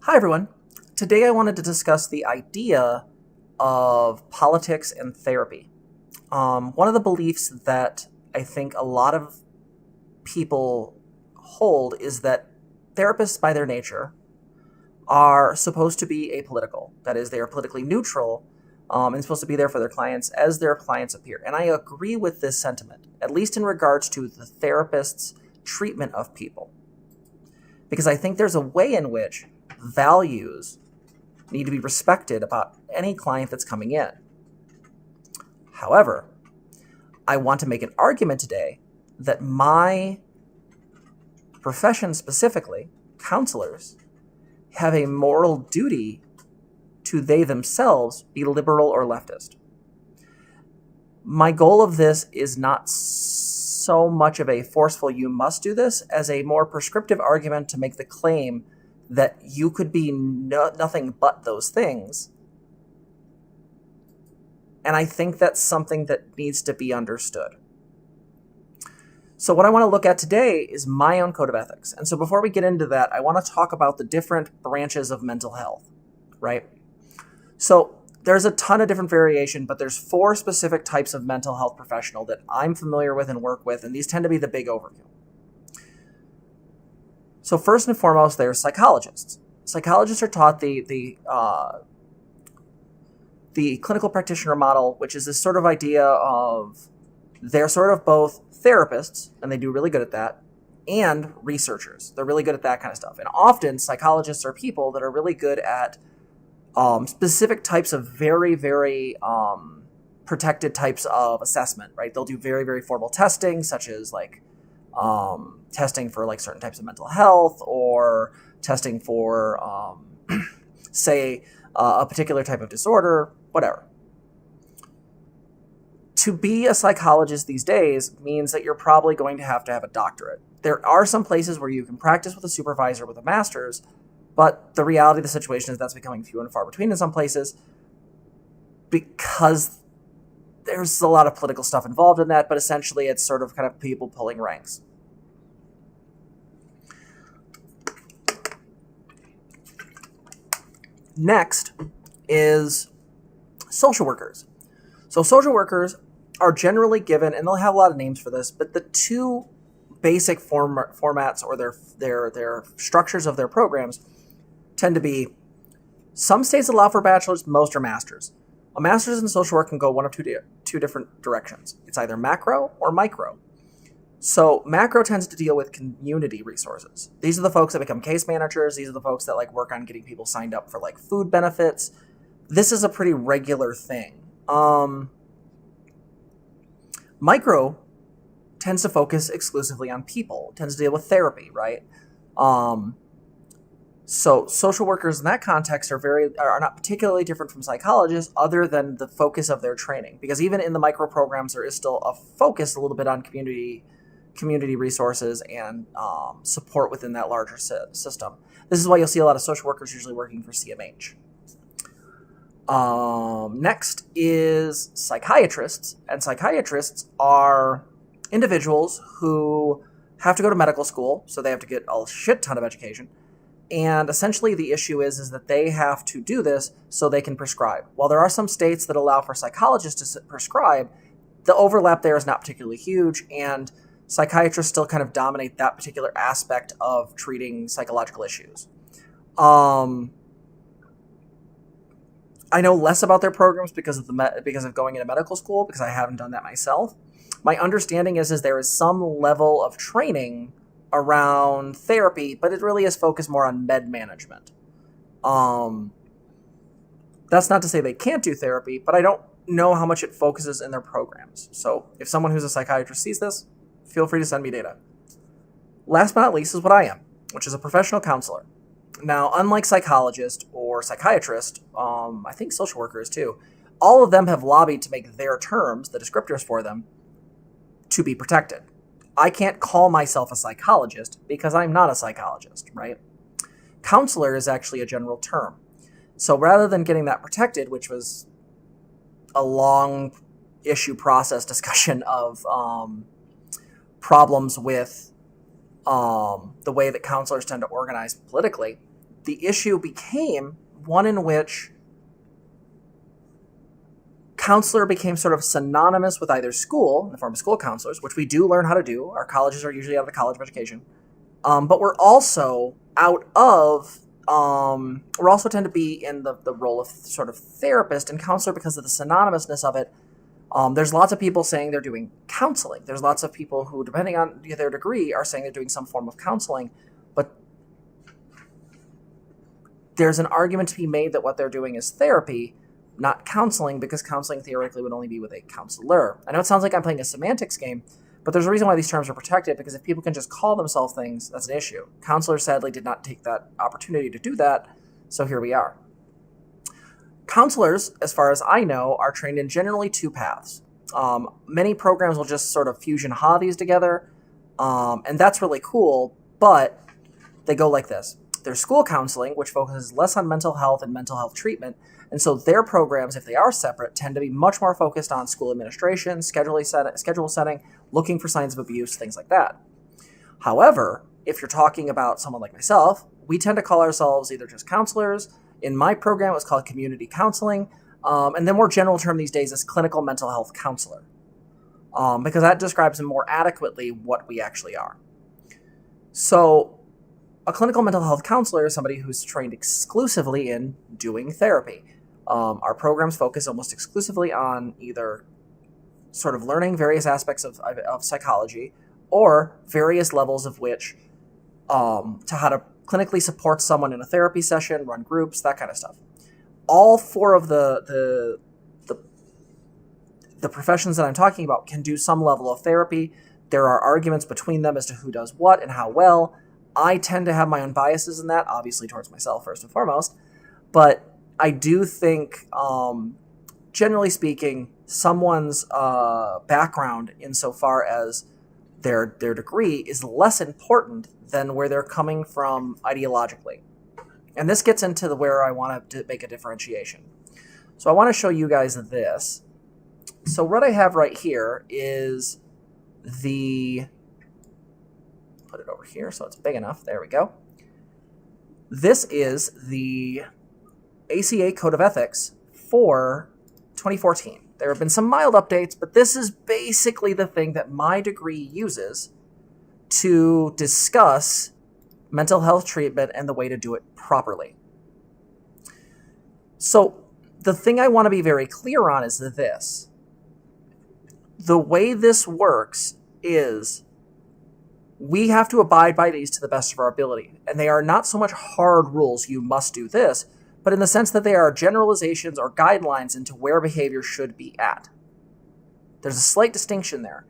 Hi, everyone. Today I wanted to discuss the idea of politics and therapy. One of the beliefs that I think a lot of people hold is that therapists, by their nature, are supposed to be apolitical. That is, they are politically neutral and supposed to be there for their clients as their clients appear. And I agree with this sentiment, at least in regards to the therapist's treatment of people. Because I think there's a way in which values need to be respected about any client that's coming in. However, I want to make an argument today that my profession specifically, counselors, have a moral duty to they themselves be liberal or leftist. My goal of this is not so much of a forceful you must do this as a more prescriptive argument to make the claim that you could be nothing but those things. And I think that's something that needs to be understood. So what I want to look at today is my own code of ethics. And so before we get into that, I want to talk about the different branches of mental health, right? So there's a ton of different variation, but there's 4 specific types of mental health professional that I'm familiar with and work with, and these tend to be the big overview. So first and foremost, there's psychologists. Psychologists are taught the clinical practitioner model, which is this sort of idea of they're sort of both therapists, and they do really good at that, and researchers. They're really good at that kind of stuff. And often psychologists are people that are really good at specific types of very, very protected types of assessment, right? They'll do very, very formal testing, such as like testing for like certain types of mental health or testing for, say, a particular type of disorder, whatever. To be a psychologist these days means that you're probably going to have a doctorate. There are some places where you can practice with a supervisor with a master's, but the reality of the situation is that's becoming few and far between in some places because there's a lot of political stuff involved in that, but essentially it's sort of kind of people pulling ranks. Next is social workers. So social workers are generally given, and they'll have a lot of names for this, but the 2 basic formats or their structures of their programs tend to be, some states allow for bachelors, most are masters. A master's in social work can go one of two different directions. It's either macro or micro. So macro tends to deal with community resources. These are the folks that become case managers. These are the folks that like work on getting people signed up for like food benefits. This is a pretty regular thing. Micro tends to focus exclusively on people, tends to deal with therapy, right? So social workers in that context are not particularly different from psychologists other than the focus of their training. Because even in the micro programs, there is still a focus a little bit on community resources and support within that larger system. This is why you'll see a lot of social workers usually working for CMH. Next is psychiatrists, and psychiatrists are individuals who have to go to medical school, so they have to get a shit ton of education. And essentially the issue is that they have to do this so they can prescribe. While there are some states that allow for psychologists to prescribe, the overlap there is not particularly huge, and psychiatrists still kind of dominate that particular aspect of treating psychological issues. I know less about their programs because of going into medical school, because I haven't done that myself. My understanding is there is some level of training around therapy, but it really is focused more on med management. That's not to say they can't do therapy, but I don't know how much it focuses in their programs. So if someone who's a psychiatrist sees this, feel free to send me data. Last but not least is what I am, which is a professional counselor. Now, unlike psychologist or psychiatrist, I think social workers too, all of them have lobbied to make their terms, the descriptors for them, to be protected. I can't call myself a psychologist because I'm not a psychologist, right? Counselor is actually a general term. So rather than getting that protected, which was a long issue process discussion of problems with the way that counselors tend to organize politically, the issue became one in which counselor became sort of synonymous with either school, in the form of school counselors, which we do learn how to do. Our colleges are usually out of the College of Education. But we're also we also tend to be in the role of sort of therapist and counselor because of the synonymousness of it. There's lots of people saying they're doing counseling. There's lots of people who, depending on their degree, are saying they're doing some form of counseling. But there's an argument to be made that what they're doing is therapy, not counseling, because counseling theoretically would only be with a counselor. I know it sounds like I'm playing a semantics game, but there's a reason why these terms are protected, because if people can just call themselves things, that's an issue. Counselors, sadly, did not take that opportunity to do that, so here we are. Counselors, as far as I know, are trained in generally two paths. Many programs will just sort of fusion-ha these together, and that's really cool, but they go like this. There's school counseling, which focuses less on mental health and mental health treatment, and so their programs, if they are separate, tend to be much more focused on school administration, schedule setting, looking for signs of abuse, things like that. However, if you're talking about someone like myself, we tend to call ourselves either just counselors. In my program, it was called community counseling, and the more general term these days is clinical mental health counselor, because that describes more adequately what we actually are. So a clinical mental health counselor is somebody who's trained exclusively in doing therapy. Our programs focus almost exclusively on either sort of learning various aspects of psychology or various levels of which to how to clinically support someone in a therapy session, run groups, that kind of stuff. All four of the professions that I'm talking about can do some level of therapy. There are arguments between them as to who does what and how well. I tend to have my own biases in that, obviously towards myself first and foremost, but I do think, generally speaking, someone's background insofar as their degree is less important than where they're coming from ideologically. And this gets into where I want to make a differentiation. So I want to show you guys this. So what I have right here is put it over here so it's big enough. There we go. This is the ACA Code of Ethics for 2014. There have been some mild updates, but this is basically the thing that my degree uses to discuss mental health treatment and the way to do it properly. So the thing I want to be very clear on is this. The way this works is we have to abide by these to the best of our ability. And they are not so much hard rules, you must do this, but in the sense that they are generalizations or guidelines into where behavior should be at. There's a slight distinction there.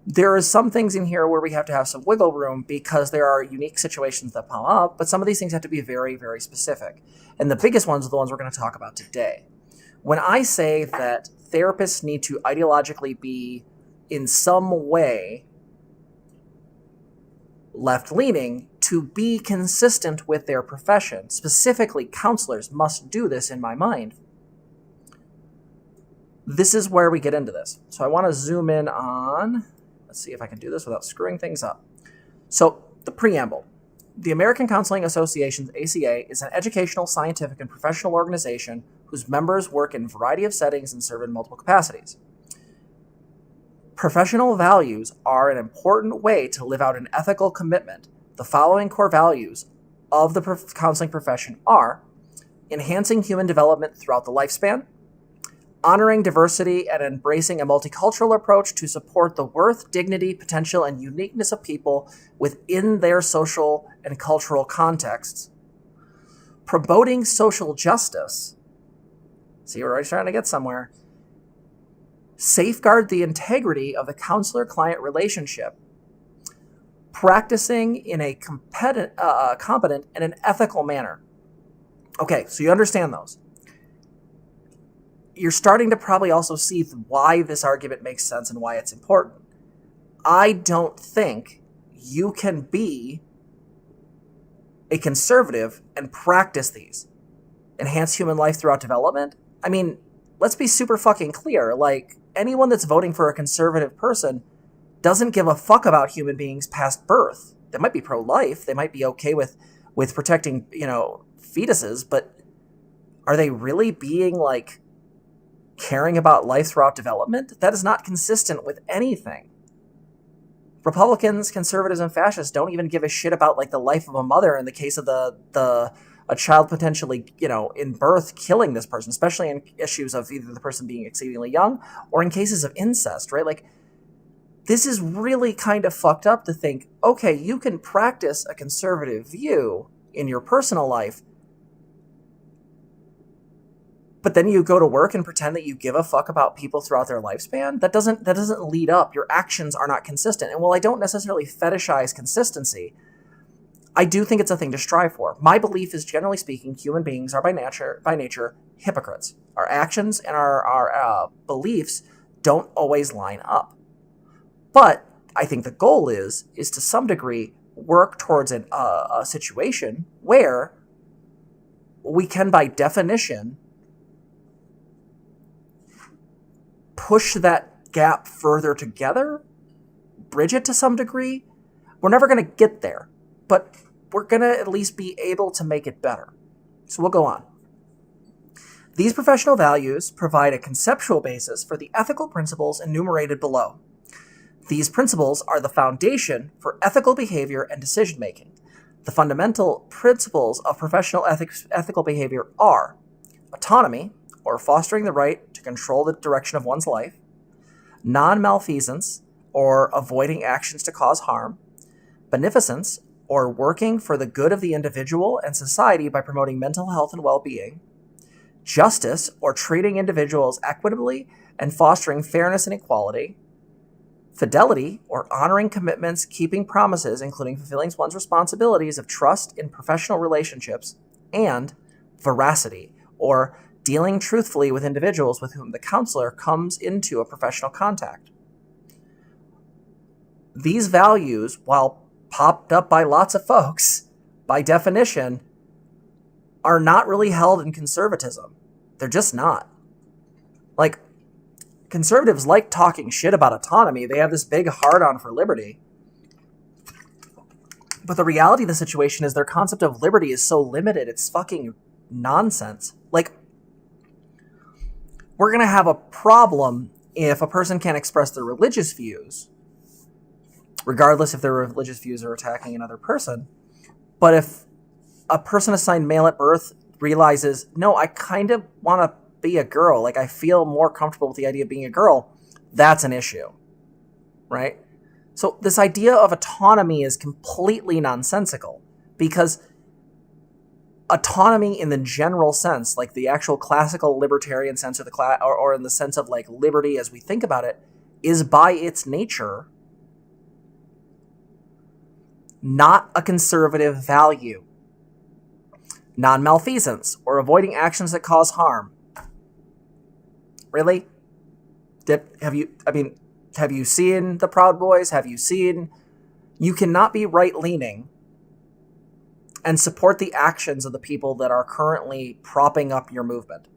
There is some things in here where we have to have some wiggle room because there are unique situations that pop up, but some of these things have to be very, very specific. And the biggest ones are the ones we're going to talk about today. When I say that therapists need to ideologically be in some way left-leaning to be consistent with their profession, specifically counselors must do this in my mind. This is where we get into this. So I want to zoom in on, let's see if I can do this without screwing things up. So the preamble. The American Counseling Association's ACA is an educational, scientific, and professional organization whose members work in a variety of settings and serve in multiple capacities. Professional values are an important way to live out an ethical commitment. The following core values of the counseling profession are enhancing human development throughout the lifespan, honoring diversity and embracing a multicultural approach to support the worth, dignity, potential, and uniqueness of people within their social and cultural contexts, promoting social justice. See, we're already starting to get somewhere. Safeguard the integrity of the counselor-client relationship, practicing in a competent and an ethical manner. Okay, so you understand those. You're starting to probably also see why this argument makes sense and why it's important. I don't think you can be a conservative and practice these. Enhance human life throughout development? I mean, let's be super fucking clear. Like, anyone that's voting for a conservative person doesn't give a fuck about human beings past birth. They might be pro-life. They might be okay with with protecting, fetuses, but are they really being like caring about life throughout development? That is not consistent with anything. Republicans, conservatives, and fascists don't even give a shit about like the life of a mother in the case of a child potentially, in birth killing this person, especially in issues of either the person being exceedingly young or in cases of incest, right? Like, this is really kind of fucked up to think, okay, you can practice a conservative view in your personal life, but then you go to work and pretend that you give a fuck about people throughout their lifespan. That doesn't lead up. Your actions are not consistent. And while I don't necessarily fetishize consistency, I do think it's a thing to strive for. My belief is, generally speaking, human beings are by nature hypocrites. Our actions and our beliefs don't always line up. But I think the goal is to some degree work towards a situation where we can, by definition, push that gap further together, bridge it to some degree. We're never going to get there, but we're going to at least be able to make it better. So we'll go on. These professional values provide a conceptual basis for the ethical principles enumerated below. These principles are the foundation for ethical behavior and decision-making. The fundamental principles of professional ethical behavior are autonomy, or fostering the right to control the direction of one's life, non-malfeasance, or avoiding actions to cause harm, beneficence, or working for the good of the individual and society by promoting mental health and well-being, justice, or treating individuals equitably and fostering fairness and equality, fidelity, or honoring commitments, keeping promises, including fulfilling one's responsibilities of trust in professional relationships, and veracity, or dealing truthfully with individuals with whom the counselor comes into a professional contact. These values, while popped up by lots of folks, by definition, are not really held in conservatism. They're just not. Like, conservatives like talking shit about autonomy. They have this big hard-on for liberty. But the reality of the situation is their concept of liberty is so limited, it's fucking nonsense. Like, we're going to have a problem if a person can't express their religious views, regardless if their religious views are attacking another person. But if a person assigned male at birth realizes, no, I kind of want to be a girl, like I feel more comfortable with the idea of being a girl, that's an issue, right? So this idea of autonomy is completely nonsensical, because autonomy in the general sense, like the actual classical libertarian sense, or in the sense of like liberty as we think about it, is by its nature not a conservative value. Non-malfeasance, or avoiding actions that cause harm. Really? Have you seen the Proud Boys? You cannot be right-leaning and support the actions of the people that are currently propping up your movement.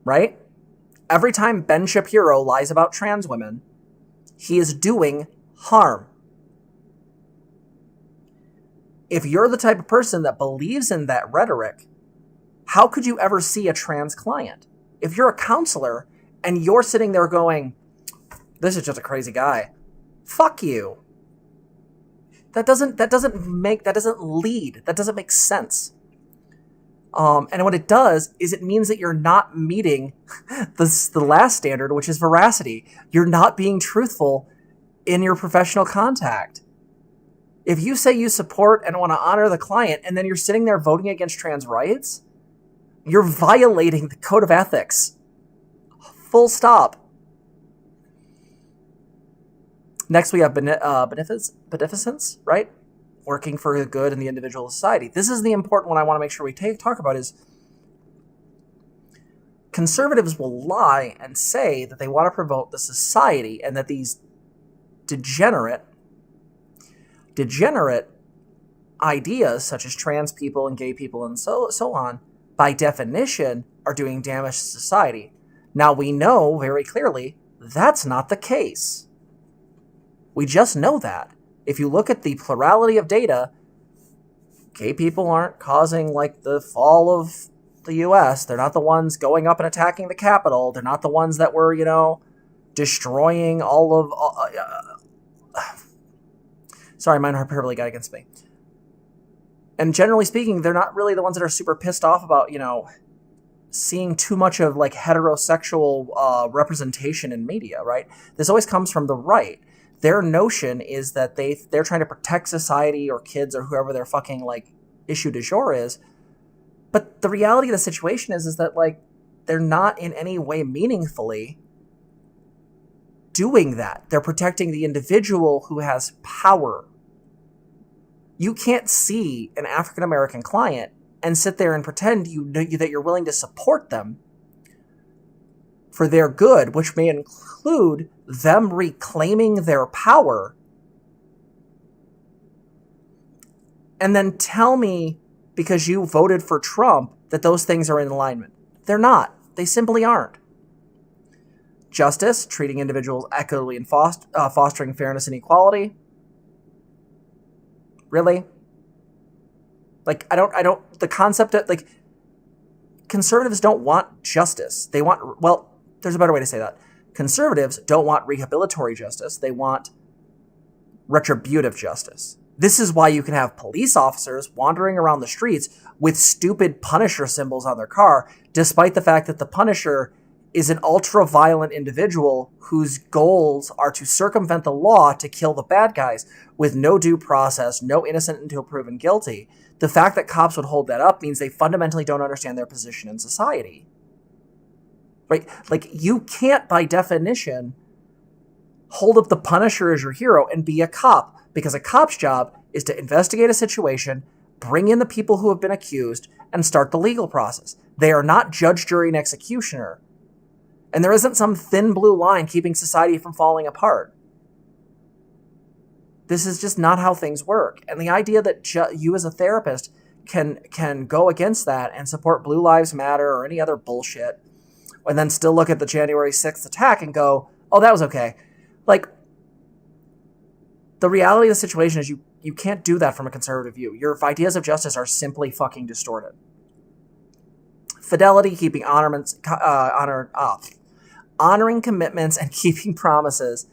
Right? Every time Ben Shapiro lies about trans women, he is doing harm. If you're the type of person that believes in that rhetoric, how could you ever see a trans client? If you're a counselor and you're sitting there going, this is just a crazy guy, fuck you. That doesn't make sense. And what it does is it means that you're not meeting the last standard, which is veracity. You're not being truthful in your professional contact. If you say you support and want to honor the client, and then you're sitting there voting against trans rights, you're violating the code of ethics. Full stop. Next, we have beneficence, right? Working for the good in the individual society. This is the important one I want to make sure we talk about is conservatives will lie and say that they want to promote the society and that these degenerate ideas such as trans people and gay people and so on, by definition, are doing damage to society. Now, we know very clearly that's not the case. We just know that. If you look at the plurality of data, gay people aren't causing like the fall of the US. They're not the ones going up and attacking the Capitol. They're not the ones that were, destroying all of... sorry, minor hyperbole got against me. And generally speaking, they're not really the ones that are super pissed off about, seeing too much of like heterosexual representation in media, right? This always comes from the right. Their notion is that they're trying to protect society or kids or whoever their fucking like issue du jour is. But the reality of the situation is that like they're not in any way meaningfully doing that. They're protecting the individual who has power. You can't see an African American client and sit there and pretend that you're willing to support them for their good, which may include them reclaiming their power, and then tell me, because you voted for Trump, that those things are in alignment. They're not. They simply aren't. Justice, treating individuals equitably and fostering fairness and equality. Really? Like, I don't, the concept of, like, conservatives don't want justice. They want, well, there's a better way to say that. Conservatives don't want rehabilitatory justice. They want retributive justice. This is why you can have police officers wandering around the streets with stupid Punisher symbols on their car, despite the fact that the Punisher is an ultra-violent individual whose goals are to circumvent the law to kill the bad guys with no due process, no innocent until proven guilty. The fact that cops would hold that up means they fundamentally don't understand their position in society. Right? Like, you can't, by definition, hold up the Punisher as your hero and be a cop, because a cop's job is to investigate a situation, bring in the people who have been accused, and start the legal process. They are not judge, jury, and executioner. And there isn't some thin blue line keeping society from falling apart. This is just not how things work. And the idea that you as a therapist can go against that and support Blue Lives Matter or any other bullshit, and then still look at the January 6th attack and go, oh, that was okay. Like, the reality of the situation is you can't do that from a conservative view. Your ideas of justice are simply fucking distorted. Fidelity, keeping honoring commitments and keeping promises.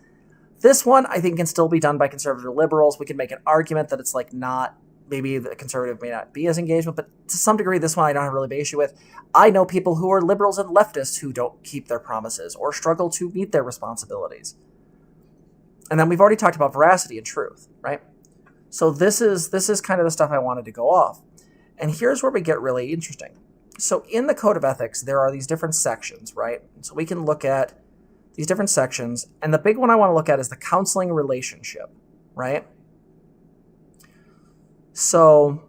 This one, I think, can still be done by conservative liberals. We can make an argument that it's like not, maybe the conservative may not be as engaged with, but to some degree, this one I don't have really big issue with. I know people who are liberals and leftists who don't keep their promises or struggle to meet their responsibilities. And then we've already talked about veracity and truth, right? So this is kind of the stuff I wanted to go off. And here's where we get really interesting. So in the Code of Ethics, there are these different sections, right? So we can look at these different sections. And the big one I want to look at is the counseling relationship, right? So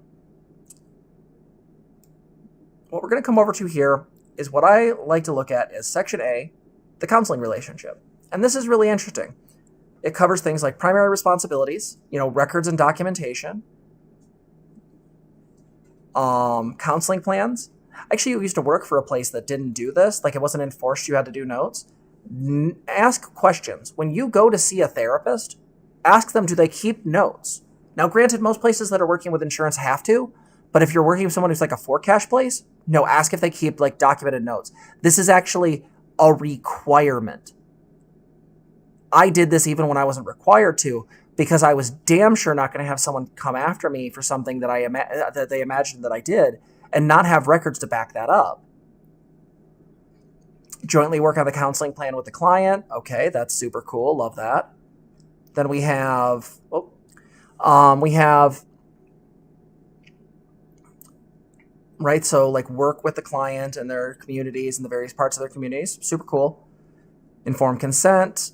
what we're going to come over to here is what I like to look at as Section A, the counseling relationship. And this is really interesting. It covers things like primary responsibilities, records and documentation, counseling plans. Actually, you used to work for a place that didn't do this. Like, it wasn't enforced. You had to do notes. Ask questions. When you go to see a therapist, ask them, do they keep notes? Now, granted, most places that are working with insurance have to, but if you're working with someone who's like a for cash place, no, ask if they keep like documented notes. This is actually a requirement. I did this even when I wasn't required to, because I was damn sure not going to have someone come after me for something that that they imagined that I did and not have records to back that up. Jointly work on the counseling plan with the client. Okay, that's super cool. Love that. Then we have, right, so like work with the client and their communities and the various parts of their communities. Super cool. Informed consent,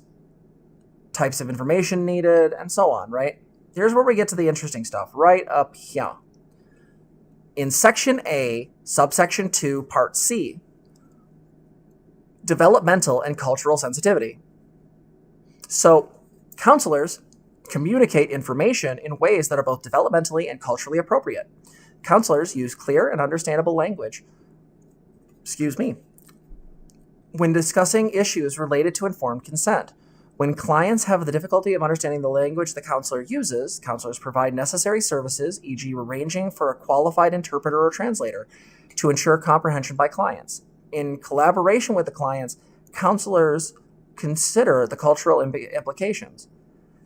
types of information needed, and so on, right? Here's where we get to the interesting stuff, right up here. In Section A, Subsection 2, Part C, developmental and cultural sensitivity. So, counselors communicate information in ways that are both developmentally and culturally appropriate. Counselors use clear and understandable language, when discussing issues related to informed consent. When clients have the difficulty of understanding the language the counselor uses, counselors provide necessary services, e.g. arranging for a qualified interpreter or translator, to ensure comprehension by clients. In collaboration with the clients, counselors consider the cultural implications.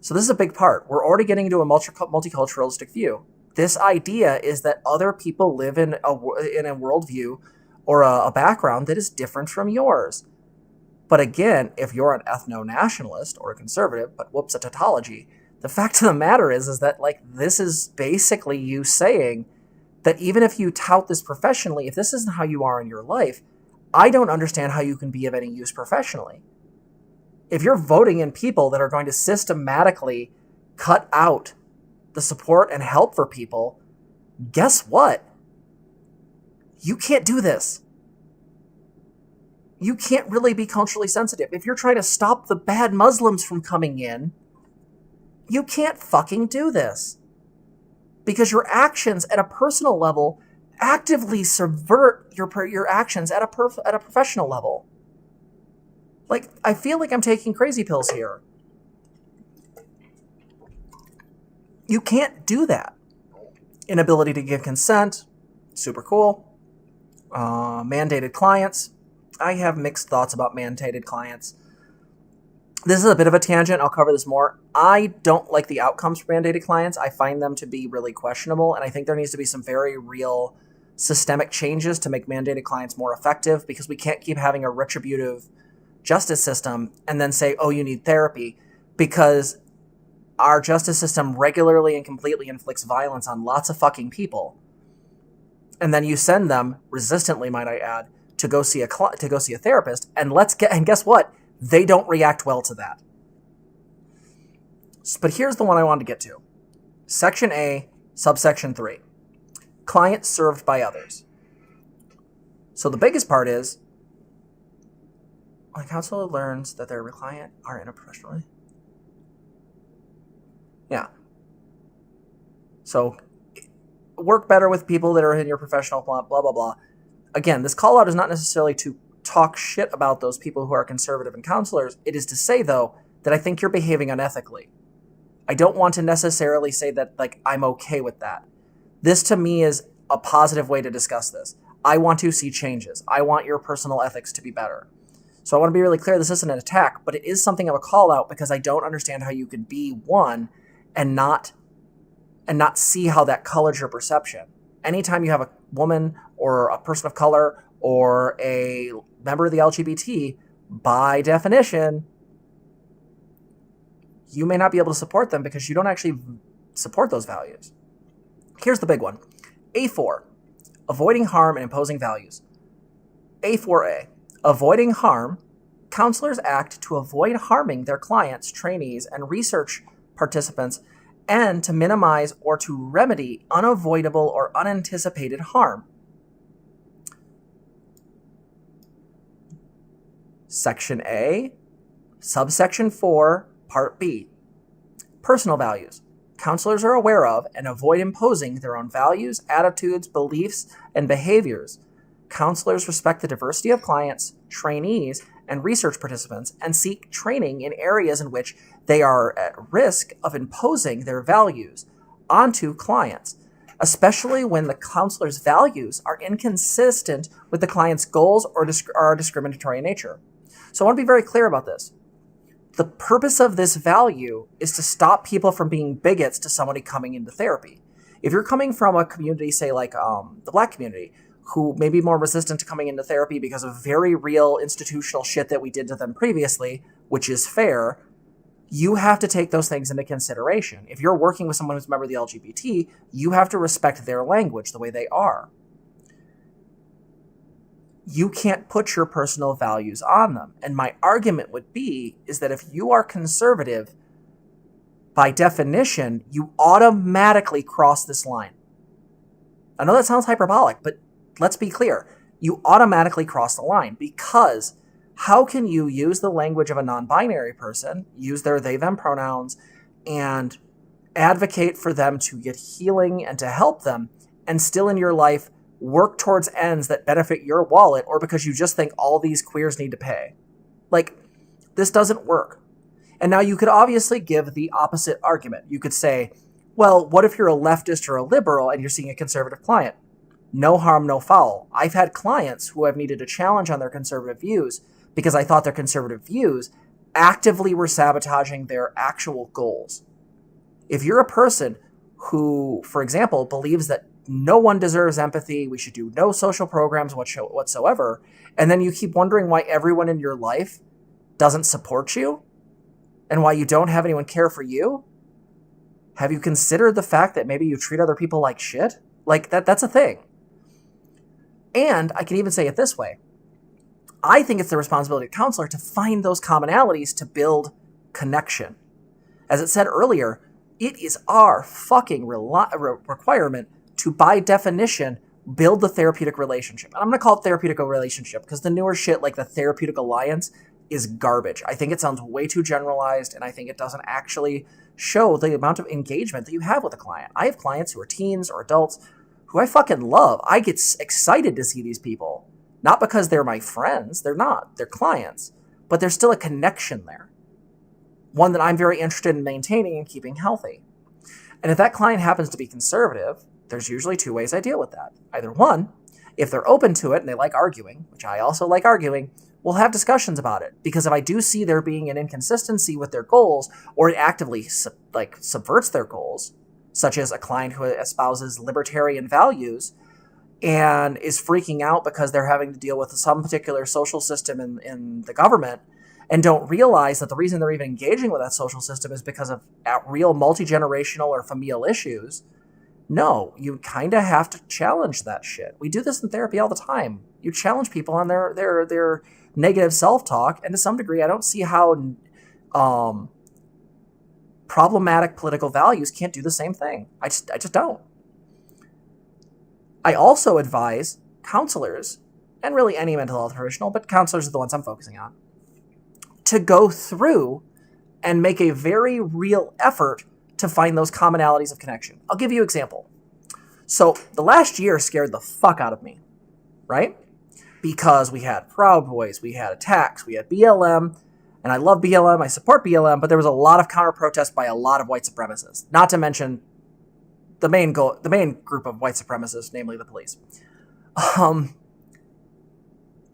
So this is a big part. We're already getting into a multiculturalistic view. This idea is that other people live in a worldview or a background that is different from yours. But again, if you're an ethno-nationalist or a conservative, but whoops, a tautology, the fact of the matter is that like this is basically you saying that even if you tout this professionally, if this isn't how you are in your life, I don't understand how you can be of any use professionally. If you're voting in people that are going to systematically cut out the support and help for people, guess what? You can't do this. You can't really be culturally sensitive. If you're trying to stop the bad Muslims from coming in, you can't fucking do this. Because your actions at a personal level actively subvert your actions at a professional level. Like, I feel like I'm taking crazy pills here. You can't do that. Inability to give consent, super cool. Mandated clients. I have mixed thoughts about mandated clients. This is a bit of a tangent. I'll cover this more. I don't like the outcomes for mandated clients. I find them to be really questionable, and I think there needs to be some very real systemic changes to make mandated clients more effective, because we can't keep having a retributive justice system and then say, oh, you need therapy, because our justice system regularly and completely inflicts violence on lots of fucking people. And then you send them, resistantly might I add, to go see a therapist, and guess what? They don't react well to that. But here's the one I wanted to get to. Section A, subsection 3. Client served by others. So the biggest part is, when a counselor learns that their client are in a professional... Yeah. So work better with people that are in your professional blah, blah, blah, blah. Again, this call out is not necessarily to talk shit about those people who are conservative and counselors. It is to say, though, that I think you're behaving unethically. I don't want to necessarily say that, like, I'm okay with that. This, to me, is a positive way to discuss this. I want to see changes. I want your personal ethics to be better. So I want to be really clear, this isn't an attack, but it is something of a call out, because I don't understand how you could be one and not see how that colors your perception. Anytime you have a woman or a person of color or a member of the LGBT, by definition, you may not be able to support them because you don't actually support those values. Here's the big one. A4, avoiding harm and imposing values. A4A, avoiding harm. Counselors act to avoid harming their clients, trainees, and research participants, and to minimize or to remedy unavoidable or unanticipated harm. Section A, subsection 4, Part B. Personal values. Counselors are aware of and avoid imposing their own values, attitudes, beliefs, and behaviors. Counselors respect the diversity of clients, trainees, and research participants, and seek training in areas in which they are at risk of imposing their values onto clients, especially when the counselor's values are inconsistent with the client's goals or are discriminatory in nature. So I want to be very clear about this. The purpose of this value is to stop people from being bigots to somebody coming into therapy. If you're coming from a community, say like the Black community, who may be more resistant to coming into therapy because of very real institutional shit that we did to them previously, which is fair, you have to take those things into consideration. If you're working with someone who's a member of the LGBT, you have to respect their language the way they are. You can't put your personal values on them. And my argument would be is that if you are conservative, by definition, you automatically cross this line. I know that sounds hyperbolic, but let's be clear. You automatically cross the line, because how can you use the language of a non-binary person, use their they, them pronouns, and advocate for them to get healing and to help them, and still in your life work towards ends that benefit your wallet, or because you just think all these queers need to pay? Like, this doesn't work. And now you could obviously give the opposite argument. You could say, well, what if you're a leftist or a liberal and you're seeing a conservative client? No harm, no foul. I've had clients who I've needed a challenge on their conservative views because I thought their conservative views actively were sabotaging their actual goals. If you're a person who, for example, believes that no one deserves empathy, we should do no social programs whatsoever, and then you keep wondering why everyone in your life doesn't support you and why you don't have anyone care for you, have you considered the fact that maybe you treat other people like shit? Like, that's a thing. And I can even say it this way. I think it's the responsibility of the counselor to find those commonalities to build connection. As it said earlier, it is our fucking requirement to, by definition, build the therapeutic relationship. And I'm going to call it therapeutic relationship because the newer shit like the therapeutic alliance is garbage. I think it sounds way too generalized, and I think it doesn't actually show the amount of engagement that you have with a client. I have clients who are teens or adults who I fucking love. I get excited to see these people. Not because they're my friends. They're not. They're clients. But there's still a connection there. One that I'm very interested in maintaining and keeping healthy. And if that client happens to be conservative, there's usually two ways I deal with that. Either one, if they're open to it and they like arguing, which I also like arguing, we'll have discussions about it. Because if I do see there being an inconsistency with their goals, or it actively subverts their goals, such as a client who espouses libertarian values and is freaking out because they're having to deal with some particular social system in the government, and don't realize that the reason they're even engaging with that social system is because of real multi-generational or familial issues. No, you kind of have to challenge that shit. We do this in therapy all the time. You challenge people on their negative self-talk, and to some degree, I don't see how problematic political values can't do the same thing. I just don't. I also advise counselors, and really any mental health professional, but counselors are the ones I'm focusing on, to go through and make a very real effort to find those commonalities of connection. I'll give you an example. So the last year scared the fuck out of me, right? Because we had Proud Boys, we had attacks, we had BLM, and I love BLM, I support BLM, but there was a lot of counter-protests by a lot of white supremacists, not to mention the main group of white supremacists, namely the police.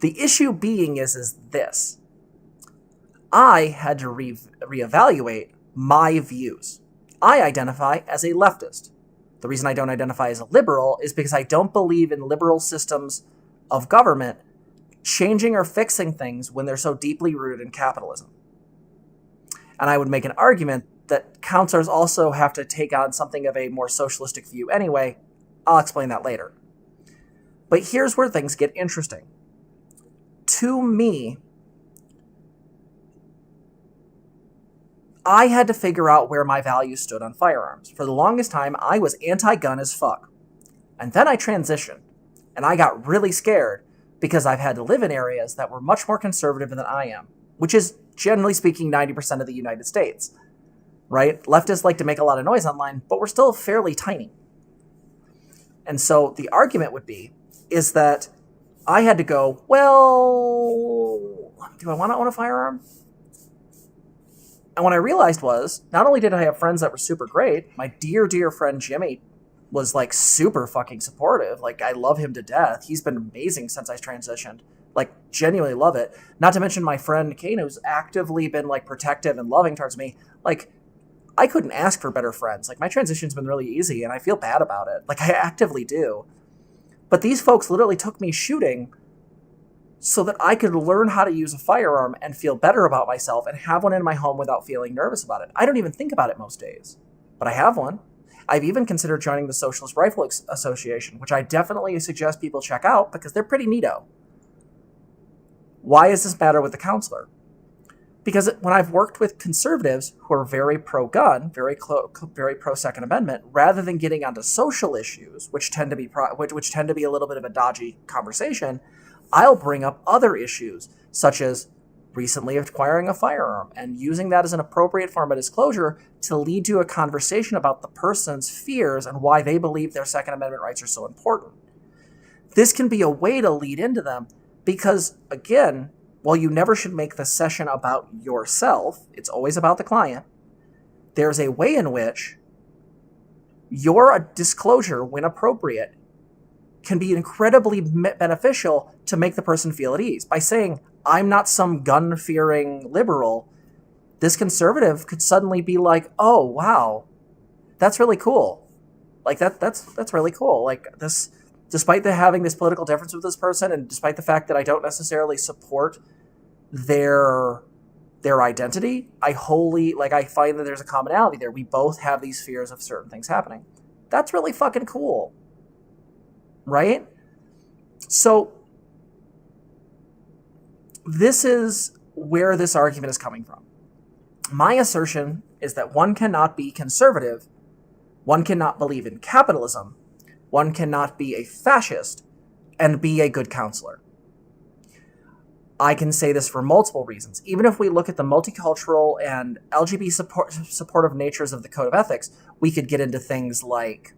The issue being is this. I had to reevaluate my views. I identify as a leftist. The reason I don't identify as a liberal is because I don't believe in liberal systems of government changing or fixing things when they're so deeply rooted in capitalism. And I would make an argument that counselors also have to take on something of a more socialistic view anyway. I'll explain that later. But here's where things get interesting. To me, I had to figure out where my values stood on firearms. For the longest time, I was anti-gun as fuck. And then I transitioned, and I got really scared because I've had to live in areas that were much more conservative than I am, which is, generally speaking, 90% of the United States, right? Leftists like to make a lot of noise online, but we're still fairly tiny. And so the argument would be, is that I had to go, well, do I want to own a firearm? And what I realized was, not only did I have friends that were super great, my dear, dear friend Jimmy was like super fucking supportive. Like, I love him to death. He's been amazing since I transitioned. Like, genuinely love it. Not to mention my friend Kane, who's actively been like protective and loving towards me. Like, I couldn't ask for better friends. Like, my transition's been really easy and I feel bad about it. Like, I actively do. But these folks literally took me shooting so that I could learn how to use a firearm and feel better about myself and have one in my home without feeling nervous about it. I don't even think about it most days, but I have one. I've even considered joining the Socialist Rifle Association, which I definitely suggest people check out because they're pretty neato. Why does this matter with the counselor? Because when I've worked with conservatives who are very pro-gun, very pro-Second Amendment, rather than getting onto social issues, which tend to be a little bit of a dodgy conversation, I'll bring up other issues, such as recently acquiring a firearm and using that as an appropriate form of disclosure to lead to a conversation about the person's fears and why they believe their Second Amendment rights are so important. This can be a way to lead into them because, again, while you never should make the session about yourself, it's always about the client, there's a way in which your disclosure, when appropriate, can be incredibly beneficial to make the person feel at ease. By saying, I'm not some gun-fearing liberal, this conservative could suddenly be like, oh, wow, that's really cool. Like, that's really cool. Like, this, despite having this political difference with this person, and despite the fact that I don't necessarily support their identity, I find that there's a commonality there. We both have these fears of certain things happening. That's really fucking cool. Right? So this is where this argument is coming from. My assertion is that one cannot be conservative, one cannot believe in capitalism, one cannot be a fascist, and be a good counselor. I can say this for multiple reasons. Even if we look at the multicultural and LGBT supportive natures of the Code of Ethics, we could get into things like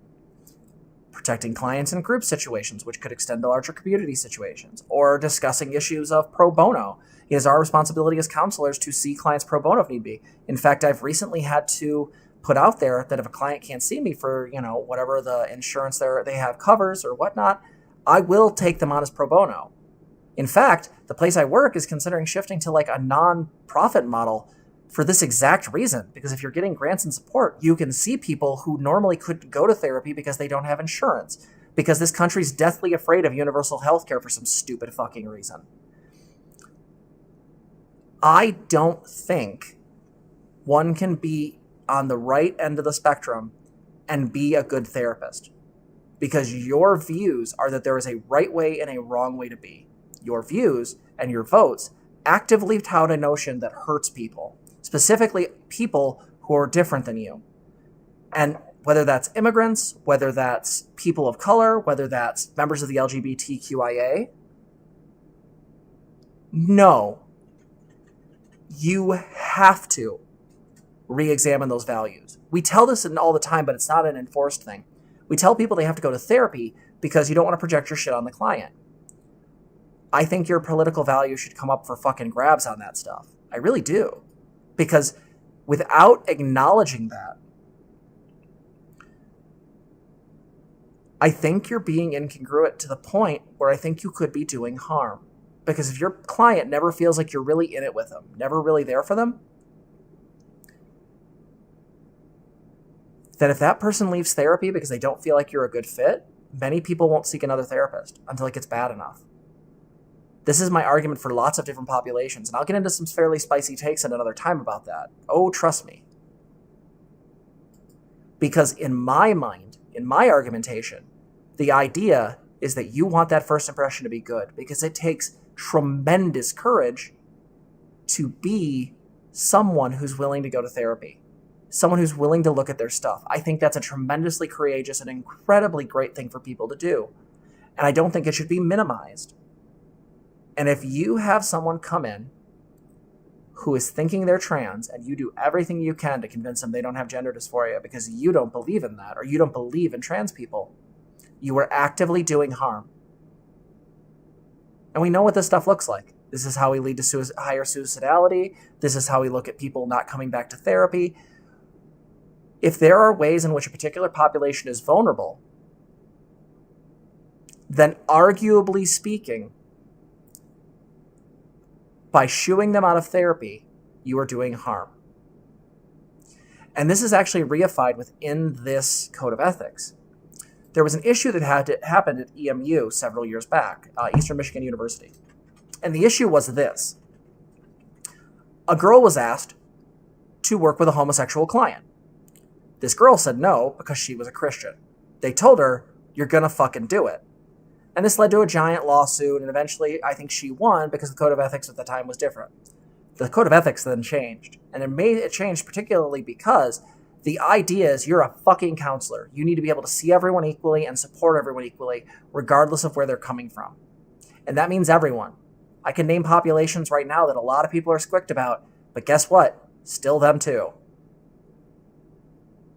protecting clients in group situations, which could extend to larger community situations, or discussing issues of pro bono. It is our responsibility as counselors to see clients pro bono if need be. In fact, I've recently had to put out there that if a client can't see me for, whatever the insurance they have covers or whatnot, I will take them on as pro bono. In fact, the place I work is considering shifting to like a non-profit model for this exact reason. Because if you're getting grants and support, you can see people who normally couldn't go to therapy because they don't have insurance. Because this country's deathly afraid of universal health care for some stupid fucking reason. I don't think one can be on the right end of the spectrum and be a good therapist. Because your views are that there is a right way and a wrong way to be. Your views and your votes actively tout a notion that hurts people. Specifically, people who are different than you. And whether that's immigrants, whether that's people of color, whether that's members of the LGBTQIA, no. You have to re-examine those values. We tell this all the time, but it's not an enforced thing. We tell people they have to go to therapy because you don't want to project your shit on the client. I think your political values should come up for fucking grabs on that stuff. I really do. Because without acknowledging that, I think you're being incongruent to the point where I think you could be doing harm. Because if your client never feels like you're really in it with them, never really there for them, then if that person leaves therapy because they don't feel like you're a good fit, many people won't seek another therapist until it gets bad enough. This is my argument for lots of different populations, and I'll get into some fairly spicy takes at another time about that. Oh, trust me. Because in my mind, in my argumentation, the idea is that you want that first impression to be good, because it takes tremendous courage to be someone who's willing to go to therapy, someone who's willing to look at their stuff. I think that's a tremendously courageous and incredibly great thing for people to do, and I don't think it should be minimized. And if you have someone come in who is thinking they're trans and you do everything you can to convince them they don't have gender dysphoria because you don't believe in that or you don't believe in trans people, you are actively doing harm. And we know what this stuff looks like. This is how we lead to higher suicidality. This is how we look at people not coming back to therapy. If there are ways in which a particular population is vulnerable, then arguably speaking, by shooing them out of therapy, you are doing harm. And this is actually reified within this Code of Ethics. There was an issue that happened at EMU several years back, Eastern Michigan University. And the issue was this. A girl was asked to work with a homosexual client. This girl said no because she was a Christian. They told her, you're gonna fucking do it. And this led to a giant lawsuit, and eventually I think she won because the Code of Ethics at the time was different. The Code of Ethics then changed, and it changed particularly because the idea is you're a fucking counselor. You need to be able to see everyone equally and support everyone equally, regardless of where they're coming from. And that means everyone. I can name populations right now that a lot of people are squicked about, but guess what? Still them too.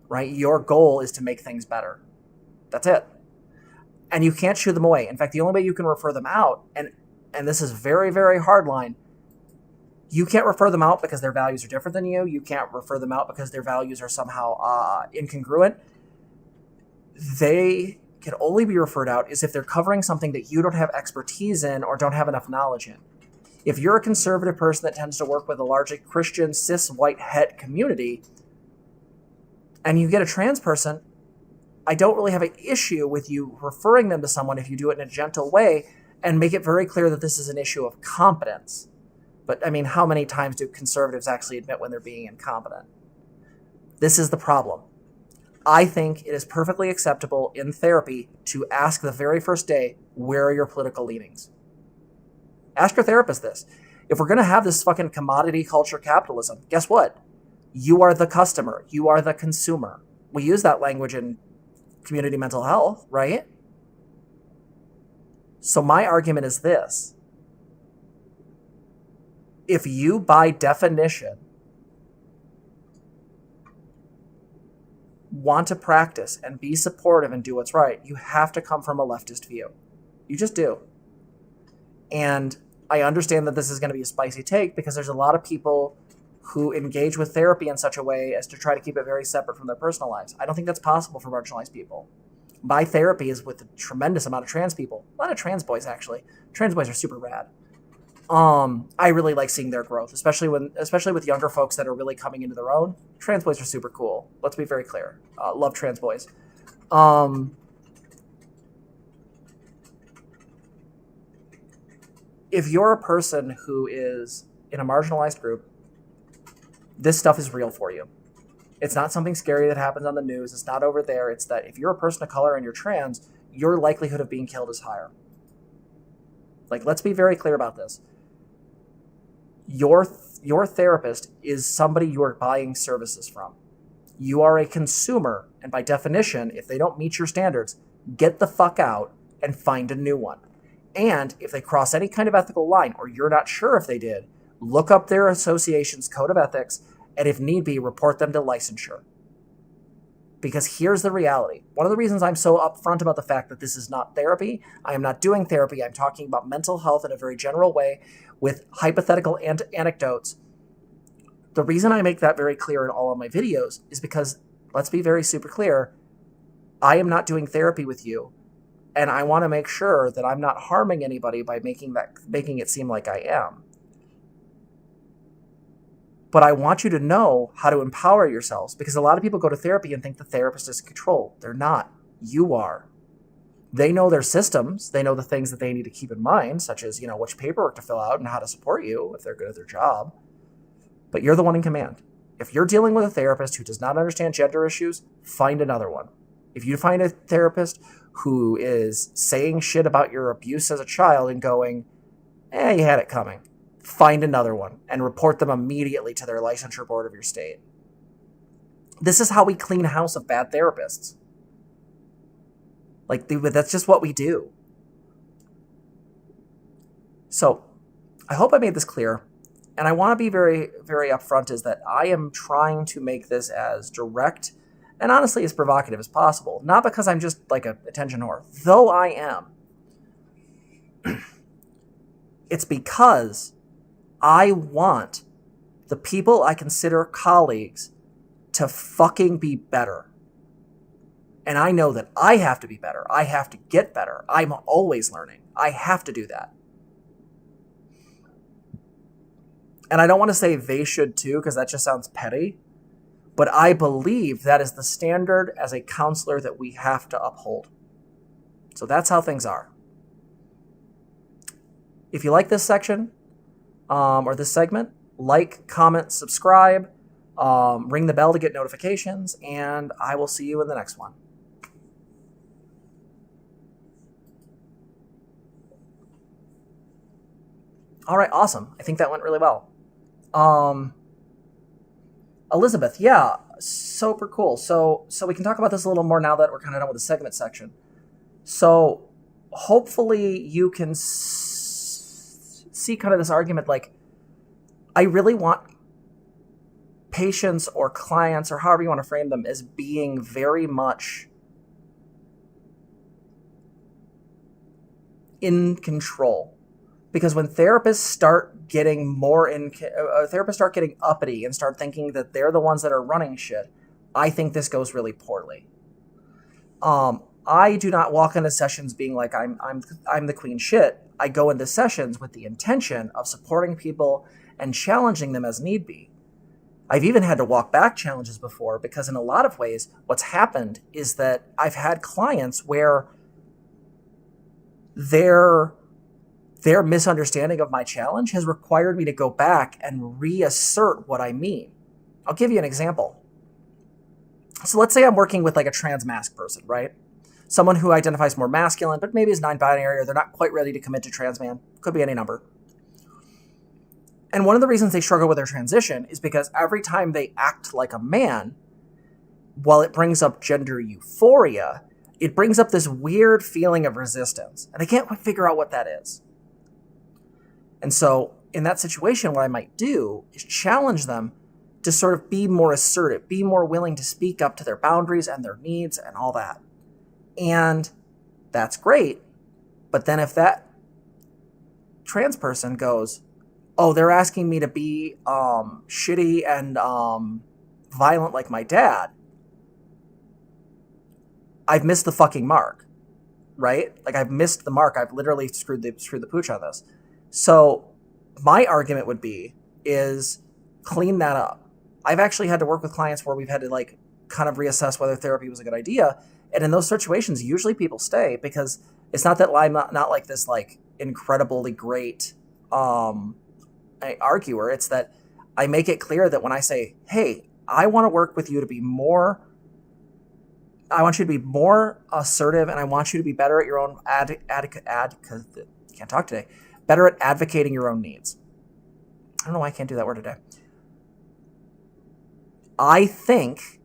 Right? Your goal is to make things better. That's it. And you can't shoo them away. In fact, the only way you can refer them out, and this is very, very hard line, You can't refer them out because their values are different than you. You can't refer them out because their values are somehow incongruent. They can only be referred out is if they're covering something that you don't have expertise in or don't have enough knowledge in. If you're a conservative person that tends to work with a largely Christian, cis, white, het community, and you get a trans person, I don't really have an issue with you referring them to someone if you do it in a gentle way and make it very clear that this is an issue of competence. But, I mean, how many times do conservatives actually admit when they're being incompetent? This is the problem. I think it is perfectly acceptable in therapy to ask the very first day, where are your political leanings? Ask your therapist this. If we're going to have this fucking commodity culture capitalism, guess what? You are the customer. You are the consumer. We use that language in community mental health, right? So my argument is this. If you, by definition, want to practice and be supportive and do what's right, you have to come from a leftist view. You just do. And I understand that this is going to be a spicy take because there's a lot of people who engage with therapy in such a way as to try to keep it very separate from their personal lives. I don't think that's possible for marginalized people. My therapy is with a tremendous amount of trans people. A lot of trans boys, actually. Trans boys are super rad. I really like seeing their growth, especially with younger folks that are really coming into their own. Trans boys are super cool. Let's be very clear. Love trans boys. If you're a person who is in a marginalized group, this stuff is real for you. It's not something scary that happens on the news. It's not over there. It's that if you're a person of color and you're trans, your likelihood of being killed is higher. Like, let's be very clear about this. Your therapist is somebody you are buying services from. You are a consumer, and by definition, if they don't meet your standards, get the fuck out and find a new one. And if they cross any kind of ethical line, or you're not sure if they did, look up their association's code of ethics, and if need be, report them to licensure. Because here's the reality. One of the reasons I'm so upfront about the fact that this is not therapy, I am not doing therapy, I'm talking about mental health in a very general way with hypothetical anecdotes. The reason I make that very clear in all of my videos is because, let's be very super clear, I am not doing therapy with you, and I want to make sure that I'm not harming anybody by making it seem like I am. But I want you to know how to empower yourselves, because a lot of people go to therapy and think the therapist is in control. They're not. You are. They know their systems. They know the things that they need to keep in mind, such as, which paperwork to fill out and how to support you if they're good at their job. But you're the one in command. If you're dealing with a therapist who does not understand gender issues, find another one. If you find a therapist who is saying shit about your abuse as a child and going, you had it coming, find another one and report them immediately to their licensure board of your state. This is how we clean house of bad therapists. That's just what we do. So I hope I made this clear. And I want to be very, very upfront is that I am trying to make this as direct and honestly as provocative as possible. Not because I'm just like a attention whore, though I am. It's because I want the people I consider colleagues to fucking be better. And I know that I have to be better. I have to get better. I'm always learning. I have to do that. And I don't want to say they should too, because that just sounds petty. But I believe that is the standard as a counselor that we have to uphold. So that's how things are. If you like this section, or this segment, like, comment, subscribe, ring the bell to get notifications, and I will see you in the next one. All right, awesome. I think that went really well. Elizabeth, yeah, super cool. So we can talk about this a little more now that we're kind of done with the segment section. So hopefully you can see kind of this argument, like, I really want patients or clients or however you want to frame them as being very much in control. Because when therapists start getting therapists start getting uppity and start thinking that they're the ones that are running shit, I think this goes really poorly. I do not walk into sessions being like I'm the queen shit. I go into sessions with the intention of supporting people and challenging them as need be. I've even had to walk back challenges before because in a lot of ways, what's happened is that I've had clients where their misunderstanding of my challenge has required me to go back and reassert what I mean. I'll give you an example. So let's say I'm working with like a trans masc person, right? Someone who identifies more masculine, but maybe is non-binary, or they're not quite ready to commit to trans man. Could be any number. And one of the reasons they struggle with their transition is because every time they act like a man, while it brings up gender euphoria, it brings up this weird feeling of resistance. And they can't quite figure out what that is. And so in that situation, what I might do is challenge them to sort of be more assertive, be more willing to speak up to their boundaries and their needs and all that. And that's great. But then if that trans person goes, oh, they're asking me to be shitty and violent like my dad, I've missed the fucking mark, right? Like I've missed the mark. I've literally screwed the pooch on this. So my argument would be is clean that up. I've actually had to work with clients where we've had to like kind of reassess whether therapy was a good idea. And in those situations, usually people stay because it's not that I'm not like this like incredibly great arguer. It's that I make it clear that when I say, hey, I want to work with you to be more, I want you to be more assertive and I want you to be better at your own can't talk today, better at advocating your own needs. I don't know why I can't do that word today. I think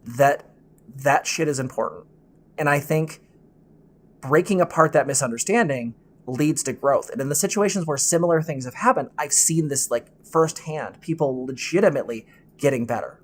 that shit is important. And I think breaking apart that misunderstanding leads to growth. And in the situations where similar things have happened, I've seen this like firsthand, people legitimately getting better.